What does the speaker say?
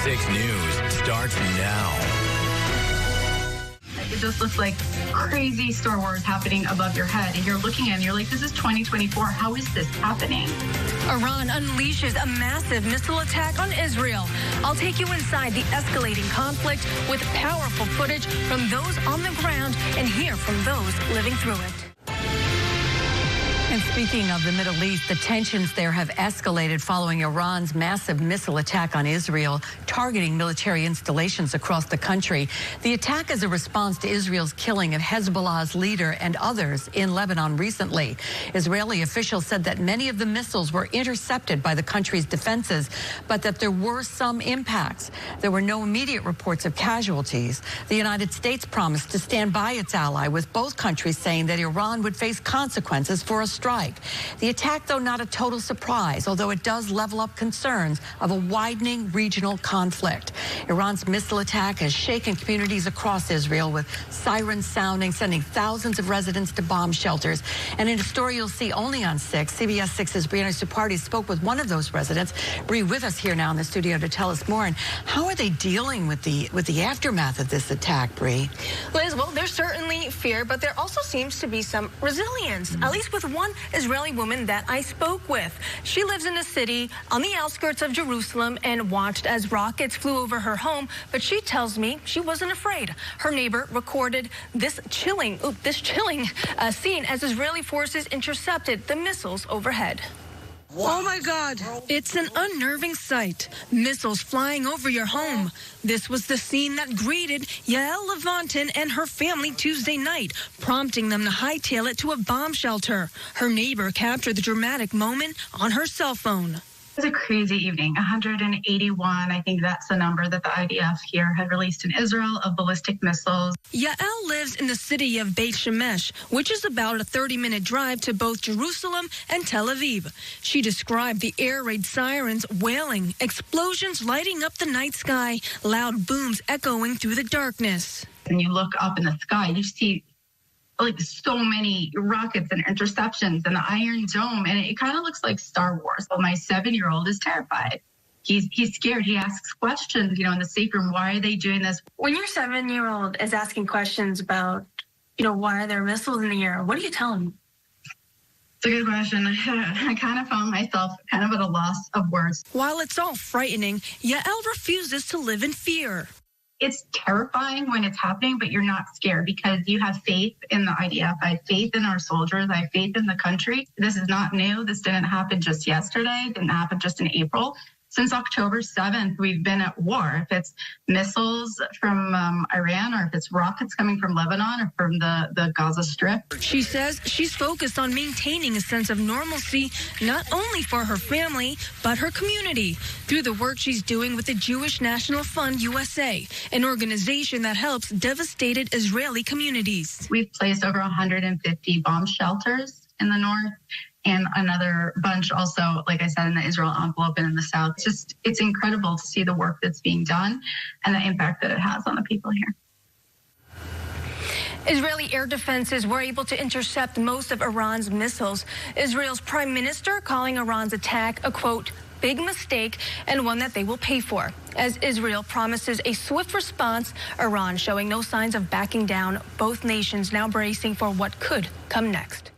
CBS6 News starts now. It just looks like crazy Star Wars happening above your head. And you're looking at it and you're like, this is 2024. How is this happening? Iran unleashes a massive missile attack on Israel. I'll take you inside the escalating conflict with powerful footage from those on the ground and hear from those living through it. And speaking of the Middle East, the tensions there have escalated following Iran's massive missile attack on Israel, targeting military installations across the country. The attack is a response to Israel's killing of Hezbollah's leader and others in Lebanon recently. Israeli officials said that many of the missiles were intercepted by the country's defenses, but that there were some impacts. There were no immediate reports of casualties. The United States promised to stand by its ally, with both countries saying that Iran would face consequences for a strike. The attack, though, not a total surprise, although it does level up concerns of a widening regional conflict. Iran's missile attack has shaken communities across Israel, with sirens sounding, sending thousands of residents to bomb shelters. And in a story you'll see only on 6, CBS6's Brianna Supardi spoke with one of those residents. Bree, with us here now in the studio to tell us more. And how are they dealing with the aftermath of this attack, Bree? Liz, well, there's certainly fear, but there also seems to be some resilience, at least with one Israeli woman that I spoke with. She lives in a city on the outskirts of Jerusalem and watched as rockets flew over her home, but she tells me she wasn't afraid. Her neighbor recorded this chilling scene as Israeli forces intercepted the missiles overhead. Oh, my God. It's an unnerving sight. Missiles flying over your home. This was the scene that greeted Yael Levantin and her family Tuesday night, prompting them to hightail it to a bomb shelter. Her neighbor captured the dramatic moment on her cell phone. It was a crazy evening. 181, I think that's the number that the IDF here had released in Israel of ballistic missiles. Yael lives in the city of Beit Shemesh, which is about a 30-minute drive to both Jerusalem and Tel Aviv. She described the air raid sirens wailing, explosions lighting up the night sky, loud booms echoing through the darkness. And you look up in the sky, you see like so many rockets and interceptions and the Iron Dome, and it kind of looks like Star Wars. So my 7-year-old is terrified. He's scared. He asks questions, in the safe room. Why are they doing this? When your 7-year-old is asking questions about, why are there missiles in the air, what do you tell him? It's a good question. I kind of found myself kind of at a loss of words. While it's all frightening, Yael refuses to live in fear. It's terrifying when it's happening, but you're not scared because you have faith in the IDF. I have faith in our soldiers. I have faith in the country. This is not new. This didn't happen just yesterday. It didn't happen just in April. Since October 7th, we've been at war. If it's missiles from Iran, or if it's rockets coming from Lebanon or from the Gaza Strip. She says she's focused on maintaining a sense of normalcy, not only for her family, but her community, through the work she's doing with the Jewish National Fund USA, an organization that helps devastated Israeli communities. We've placed over 150 bomb shelters in the north, and another bunch also, like I said, in the Israel envelope and in the south. It's incredible to see the work that's being done and the impact that it has on the people here. Israeli air defenses were able to intercept most of Iran's missiles. Israel's prime minister calling Iran's attack a, quote, big mistake and one that they will pay for. As Israel promises a swift response, Iran showing no signs of backing down, both nations now bracing for what could come next.